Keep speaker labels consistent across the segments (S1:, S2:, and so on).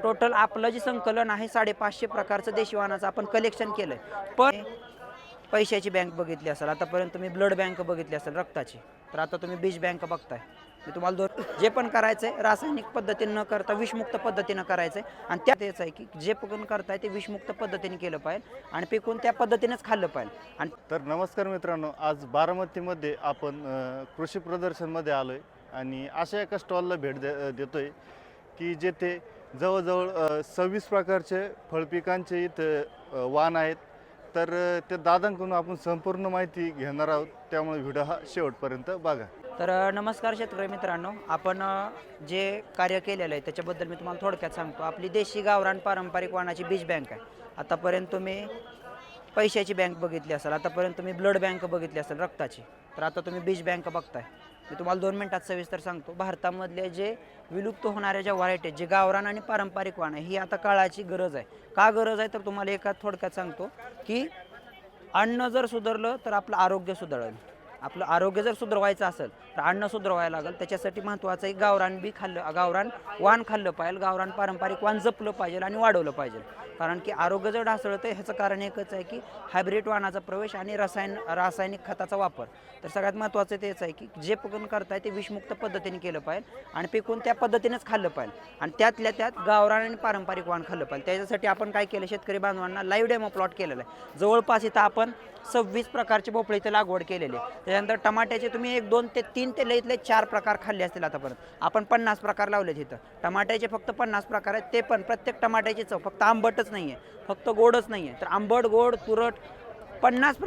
S1: Total आपलं जे संकलन आहे 550 प्रकारचं देशी वाहनाचं आपण कलेक्शन केलं आहे. पण पैशाची बँक बघितली असेल, आतापर्यंत तुम्ही ब्लड बँक बघितली असेल रक्ताची, तर आता तुम्ही बीज बँक बघताय. मी तुम्हाला जे पण करायचं आहे रासायनिक पद्धतीने न करता विषमुक्त पद्धतीनं करायचं आहे. आणि त्यात तेच आहे की जे पण करताय ते विषमुक्त पद्धतीने केलं पाहिजे आणि पिकून त्या पद्धतीनेच खाल्लं पाहिजे. आणि
S2: तर नमस्कार मित्रांनो, आज बारामतीमध्ये आपण कृषी प्रदर्शनमध्ये आलो आहे आणि अशा एका स्टॉलला भेट देतोय की जेथे जवळजवळ 26 प्रकारचे फळपिकांचे इथं वाण आहेत. तर त्या दादांकडून आपण संपूर्ण माहिती घेणार आहोत, त्यामुळे व्हिडिओ हा शेवटपर्यंत बघा.
S1: तर नमस्कार शेतकरी मित्रांनो, आपण जे कार्य केलेलं आहे त्याच्याबद्दल मी तुम्हाला थोडक्यात सांगतो. आपली देशी गावरान पारंपरिक वाणाची बीज बँक आहे. आतापर्यंत तुम्ही पैशाची बँक बघितली असेल, आतापर्यंत तुम्ही ब्लड बँक बघितली असेल रक्ताची, तर आता तुम्ही बीज बँक बघताय. मी तुम्हाला 2 मिनिटात सविस्तर सांगतो. भारतामधले जे विलुप्त होणाऱ्या ज्या व्हरायटी आहेत, जे गावरान आणि पारंपरिक वाण आहे, ही आता काळाची गरज आहे. का गरज आहे तर तुम्हाला एका थोडक्यात सांगतो की अन्न जर सुधारलं तर आपलं आरोग्य सुधारेल. आपलं आरोग्य जर सुधारवायचं असेल तर अन्न सुधारवायला लागेल. त्याच्यासाठी महत्त्वाचं आहे गावरान बी खाल्लं, गावरान वाण खाल्लं पाहिजे, गावरान पारंपरिक वाण जपलं पाहिजे आणि वाढवलं पाहिजे. कारण की आरोग्य जर ढासळतं ह्याचं कारण एकच आहे की हायब्रिड वाणाचा प्रवेश आणि रासायनिक खताचा वापर. तर सगळ्यात महत्त्वाचं तेच आहे की जे पण करताय ते विषमुक्त पद्धतीने केलं पाहिजे आणि पिकून त्या पद्धतीनेच खाल्लं पाहिजे. आणि त्यातल्या त्यात गावरान आणि पारंपरिक वाण खाल्लं पाहिजे. त्याच्यासाठी आपण काय केलं, शेतकरी बांधवांना लाईव्ह डेमो प्लॉट केलेला आहे. जवळपास इथं आपण 26 प्रकारचे भोपळे इथे लागवड केलेली आहे. त्याच्यानंतर टमाट्याचे तुम्ही 1 2 ते 3 ते लईतले 4 प्रकार खाल्ले असतील आतापर्यंत. आपण 50 प्रकार लावले तिथं. टमाट्याचे फक्त 50 प्रकार आहेत. ते पण प्रत्येक टमाट्याची चव फक्त आंबटच नाही आहे, फक्त गोडच नाही आहे, तर आंबट गोड तुरट 50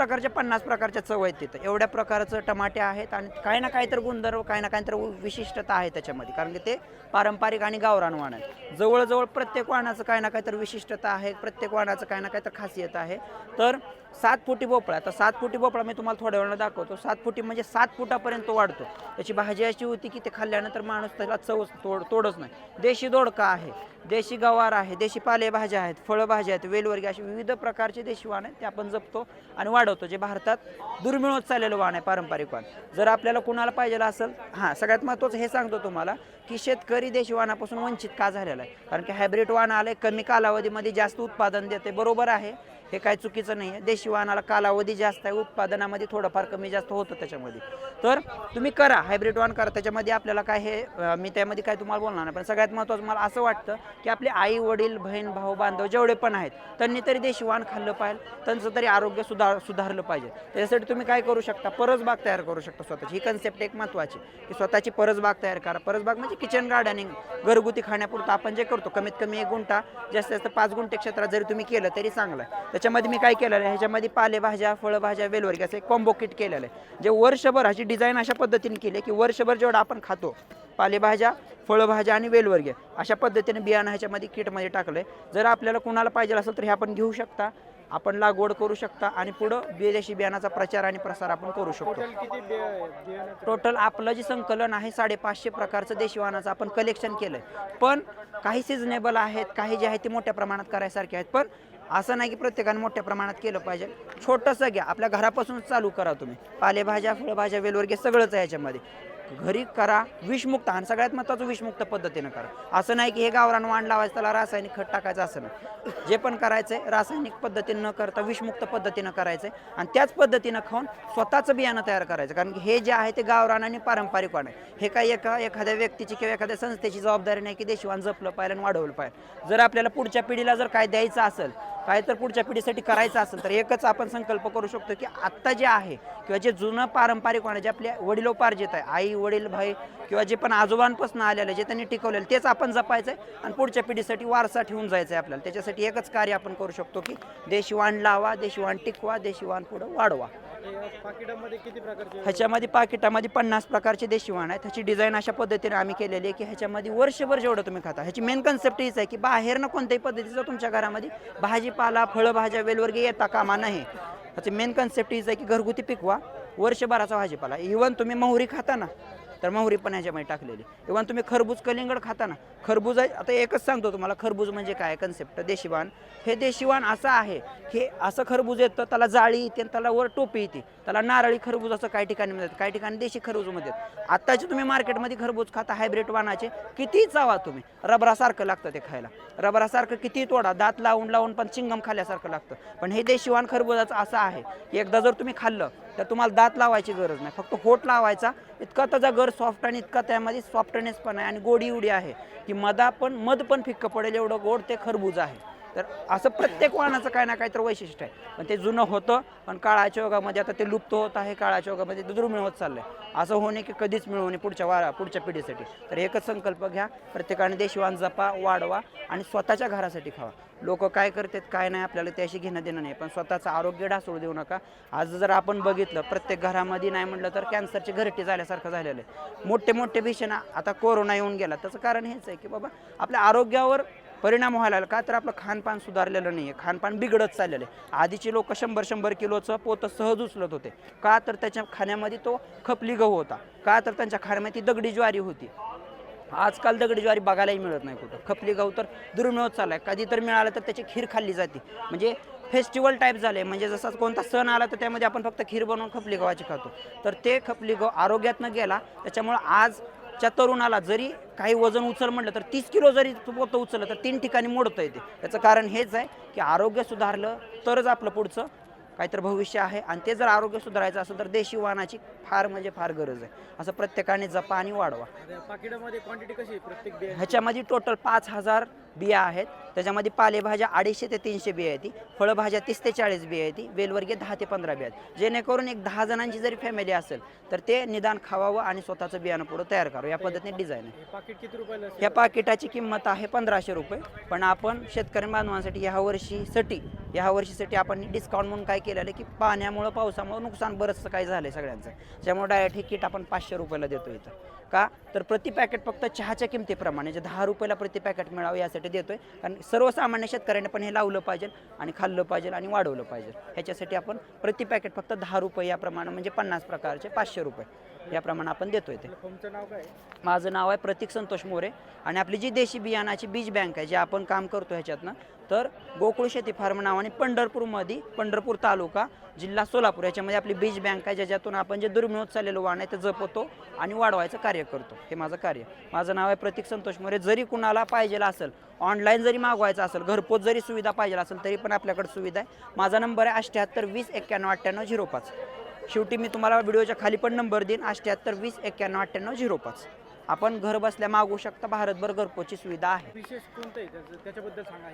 S1: प्रकारच्या चव आहेत तिथं. एवढ्या प्रकारचं टमाटे आहेत आणि काही ना काही तर गुणधर्म, काही ना काही तर विशिष्टता आहे त्याच्यामध्ये. कारण की ते पारंपरिक आणि गावरान वाण आहे. जवळजवळ प्रत्येक वाणाचं काही ना काही तर विशिष्टता आहे, प्रत्येक वाणाचं काही ना काही तर खासियत आहे. तर 7 फुटी भोपळा, आता 7 फुटी भोपळा मी तुम्हाला थोड्या वेळानं दाखवतो. 7 फुटी म्हणजे 7 फुटापर्यंत वाढतो. त्याची भाजी अशी होती की ते खाल्ल्यानंतर माणूस त्याला चव तोडच नाही. देशी दोडका आहे, देशी गवार आहे, देशी पालेभाज्या आहेत, फळभाज्या आहेत, वेलवर्गीय अशी विविध प्रकारचे देशी वाण आहेत ते आपण जपतो आणि वाढवतो. जे भारतात दुर्मिळ होत चाललेलं वाण आहे पारंपरिक वाण. जर आपल्याला कुणाला पाहिजे असेल, सगळ्यात महत्त्वाचं हे सांगतो तुम्हाला की शेतकरी देशी वाणापासून वंचित का झालेला आहे. कारण की हायब्रिड वाण आले, कमी कालावधीमध्ये जास्त उत्पादन देते, बरोबर आहे, हे काय चुकीचं नाही आहे. देशी वाणाला कालावधी जास्त आहे, उत्पादनामध्ये थोडंफार कमी जास्त होतं त्याच्यामध्ये. तर तुम्ही करा, हायब्रिड वाण करा. त्याच्यामध्ये आपल्याला काय हे मी त्यामध्ये काय तुम्हाला बोलणार नाही, पण सगळ्यात महत्त्वाचं मला असं वाटतं की आपले आई वडील बहीण भाऊ बांधव जेवढे पण आहेत त्यांनी तरी देशी वाण खाल्लं पाहिजे, त्यांचं तरी आरोग्य सुधारलं पाहिजे. त्याच्यासाठी तुम्ही काय करू शकता, परसबाग तयार करू शकता स्वतःची. ही कन्सेप्ट एक महत्त्वाची की स्वतःची परसबाग तयार करा. परसबाग म्हणजे किचन गार्डनिंग, घरगुती खाण्यापुरतं आपण जे करतो. कमीत कमी 1 गुंठा, जास्तीत जास्त 5 गुंठे क्षेत्रात जरी तुम्ही केलं तरी चांगलं आहे. त्याच्यामध्ये मी काय केलेलं आहे, ह्याच्यामध्ये पालेभाज्या, फळभाज्या, वेलवर्गीय असं एक कॉम्बो किट केलेलं आहे. जे वर्षभर ह्याची डिझाईन अशा पद्धतीने केली की वर्षभर जेवढं आपण खातो पालेभाज्या, फळभाज्या आणि वेलवर्गीय अशा पद्धतीने बियाणं ह्याच्यामध्ये किटमध्ये टाकलं आहे. जर आपल्याला कुणाला पाहिजे असेल तर हे आपण घेऊ शकता, आपण लागवड करू शकता आणि पुढं विदेशी बियाणाचा प्रचार आणि प्रसार आपण करू शकतो. टोटल आपलं जे संकलन आहे 550 प्रकारचं देशी वाणाचं आपण कलेक्शन केलं आहे. पण काही सिजनेबल आहेत, काही जे आहेत ते मोठ्या प्रमाणात करायसारखे आहेत. पण असं नाही की प्रत्येकाने मोठ्या प्रमाणात केलं पाहिजे. छोटंसं घ्या, आपल्या घरापासूनच चालू करा तुम्ही. पालेभाज्या, फळभाज्या, वेलवर्गीय सगळंच आहे ह्याच्यामध्ये. घरी करा, विषमुक्त, आणि सगळ्यात महत्त्वाचं विषमुक्त पद्धतीनं करा. असं नाही की हे गावरान वाण लावायचं त्याला रासायनिक खत टाकायचं, असं नाही. जे पण करायचं आहे रासायनिक पद्धतीनं न करता विषमुक्त पद्धतीनं करायचं आहे आणि त्याच पद्धतीनं खाऊन स्वतःचं बियाणं तयार करायचं. कारण की हे जे आहे ते गावरान आणि पारंपरिक वाण आहे. हे काही एखाद्या व्यक्तीची किंवा एखाद्या संस्थेची जबाबदारी नाही की देशी वाण जपलं पाहिजे आणि वाढवलं पाहिजे. जर आपल्याला पुढच्या पिढीला जर काय द्यायचं असेल, काय तर पुढच्या पिढीसाठी करायचं असेल, तर एकच आपण संकल्प करू शकतो की आत्ता जे आहे किंवा जे जुनं पारंपरिक वाण जे आपल्या वडिलोपार्जित आहे, आई वडील भाई किंवा जे पण आजोबांपासून आलेलं जे त्यांनी टिकवलेलं तेच आपण जपायचं आहे आणि पुढच्या पिढीसाठी वारसा ठेवून जायचं आहे आपल्याला. त्याच्यासाठी एकच कार्य आपण करू शकतो की देशी वाण लावा, देशी वाण टिकवा, देशी वाण पुढं वाढवा.
S3: पाकिटामध्ये किती प्रकारचे?
S1: ह्याच्यामध्ये पाकिटामध्ये 50 प्रकारचे देशी वाण आहेत. ह्याची डिझाईन अशा पद्धतीने आम्ही केलेली आहे की ह्याच्यामध्ये वर्षभर जेवढं तुम्ही खाता. ह्याची मेन कन्सेप्ट हीच आहे की बाहेरनं कोणत्याही पद्धतीचं तुमच्या घरामध्ये भाजीपाला, फळभाज्या, वेलवर्गीय येता कामा नये. ह्याची मेन कन्सेप्ट हीच आहे की घरगुती पिकवा, वर्षभराचा भाजीपाला. इव्हन तुम्ही मोहरी खाता ना, तर मोहरी पण ह्याच्यामध्ये टाकलेली. इव्हन तुम्ही खरबूज कलिंगड खाता ना, खरबूज आता एकच सांगतो तुम्हाला, खरबूज म्हणजे काय कन्सेप्ट. देशीवान हे देशीवान असं आहे की असं खरबूज येतं, त्याला जाळी येते आणि त्याला वर टोपी येते, त्याला नारळी खरबूज असं काही ठिकाणी मिळतात, काही ठिकाणी देशी खरबूजमध्ये. आत्ताचे तुम्ही मार्केटमध्ये खरबूज खाता हायब्रिड वाणाचे, कितीही चावा तुम्ही, रबरासारखं लागतं ते खायला, रबरासारखं कितीही तोडा, दात लावून लावून पण चिंगम खाल्ल्यासारखं लागतं. पण हे देशीवान खरबुजाचं असं आहे की एकदा जर तुम्ही खाल्लं तर तुम्हाला दात लावायची गरज नाही, फक्त होट लावायचा. इतका त्याचा गर सॉफ्ट आणि इतका त्यामध्ये सॉफ्टनेस पण आहे आणि गोडी एवढी आहे की मध पण फिक्क पडेल एवढं गोड ते खरबूज आहे. तर असं प्रत्येक वाहनाचं काही ना काही तर वैशिष्ट्य आहे. पण ते जुनं होतं, पण काळाच्या योगामध्ये आता ते लुप्त होत आहे, काळाच्या योगामध्ये दुर्मिळ होत चाललं आहे. असं होणे की कधीच मिळू नये पुढच्या पिढीसाठी. तर एकच संकल्प घ्या, प्रत्येकाने देशीवान जपा, वाढवा आणि स्वतःच्या घरासाठी खावा. लोक काय करतात काय नाही आपल्याला त्याशी घेणं देणं नाही, पण स्वतःचं आरोग्य ढासळू देऊ नका. आज जर आपण बघितलं प्रत्येक घरामध्ये नाही म्हटलं तर कॅन्सरची घरटी झाल्यासारखं झालेलं आहे. मोठे मोठे भीषण आता कोरोना येऊन गेला, त्याचं कारण हेच आहे की बाबा आपल्या आरोग्यावर परिणाम व्हायला लागला. का तर आपलं खानपान सुधारलेलं नाही आहे, खानपान बिघडत चाललेलं आहे. आधीचे लोक 100 किलोचं पोतं सहज उचलत होते, का तर त्याच्या खाण्यामध्ये तो खपली गहू होता, का तर त्यांच्या खाण्यामध्ये ती दगडी ज्वारी होती. आजकाल दगडी ज्वारी बघायलाही मिळत नाही कुठं, खपली गहू तर दुर्मिळ होत चालला आहे. कधी तर मिळालं तर त्याची खीर खाल्ली जाते, म्हणजे फेस्टिवल टाईप झाले. म्हणजे जसा कोणता सण आला तर त्यामध्ये आपण फक्त खीर बनवून खपली गव्हाची खातो. तर ते खपली गहू आरोग्यातनं गेला. त्याच्यामुळं आजच्या तरुणाला जरी काही वजन उचल म्हटलं तर 30 किलो जरी पोतं उचललं तर 3 ठिकाणी मोडतं येते. त्याचं कारण हेच आहे की आरोग्य सुधारलं तरच आपलं पुढचं काहीतरी भविष्य आहे. आणि ते जर आरोग्य सुधारायचं असेल तर देशी वाहनाची फार म्हणजे फार गरज आहे. असं प्रत्येकाने जपा आणि वाढवा.
S3: आता पाकिटामध्ये क्वांटिटी कशी आहे प्रत्येक बिया?
S1: ह्याच्यामध्ये टोटल 5000 बिया आहेत. त्याच्यामध्ये पालेभाज्या 250 ते 300 बिया आहेत, फळभाज्या 30 ते 40 बिया आहेत, वेलवर्गीय 10 ते 15 बिया आहेत. जेणेकरून एक 10 जणांची जरी फॅमिली असेल तर ते निदान खावावं आणि स्वतःचं बियाणं पुढं तयार करावं, या पद्धतीने डिझाईन आहे.
S3: हे पाकिट किती रुपयाला असेल?
S1: या पाकिटाची किंमत आहे 1500 रुपये. पण आपण शेतकरी बांधवांसाठी ह्या वर्षीसाठी आपण डिस्काउंट म्हणून काय केलेलं आहे की पाण्यामुळं पावसामुळं नुकसान बरंचसं काही झालं आहे सगळ्यांचं, त्यामुळे डायरेक्ट हे किट आपण 500 रुपयाला देतो इथं. का तर प्रति पॅकेट फक्त चहाच्या किमतीप्रमाणे जे 10 रुपयाला प्रति पॅकेट मिळावं यासाठी देतोय. कारण सर्वसामान्य शेतकऱ्यांनी पण हे लावलं पाहिजे आणि खाल्लं पाहिजे आणि वाढवलं पाहिजे. ह्याच्यासाठी आपण प्रति पॅकेट फक्त 10 रुपये याप्रमाणे, म्हणजे 50 प्रकारचे 500 रुपये याप्रमाणे आपण देतोय ते.
S3: फर्मचं नाव काय आहे?
S1: माझं नाव आहे प्रतीक संतोष मोरे. आणि आपली जी देशी बियाणाची बीज बँक आहे, जे आपण काम करतो ह्याच्यातनं, तर गोकुळ शेती फार्म नावाने पंढरपूर तालुका जिल्हा सोलापूर याच्यामध्ये आपली बीज बँक आहे, ज्याच्यातून आपण जे दुर्मिळ होत चाललेलं वाण आहे ते जपतो आणि वाढवायचं कार्य करतो. हे माझं कार्य. माझं नाव आहे प्रतीक संतोष मोरे. जरी कुणाला पाहिजे असेल, ऑनलाईन जरी मागवायचं असेल, घरपोच जरी सुविधा पाहिजे असेल तरी पण आपल्याकडे सुविधा आहे. माझा नंबर आहे 78 20 91 98 05. शेवटी मी तुम्हाला व्हिडिओच्या खाली पण नंबर देईन, 78 20 91 98 05. आपण घर बसल्या मागवू शकता. भारतभर घरपोचची सुविधा आहे.
S3: विशेष कोणतं आहे त्याच्याबद्दल सांगा.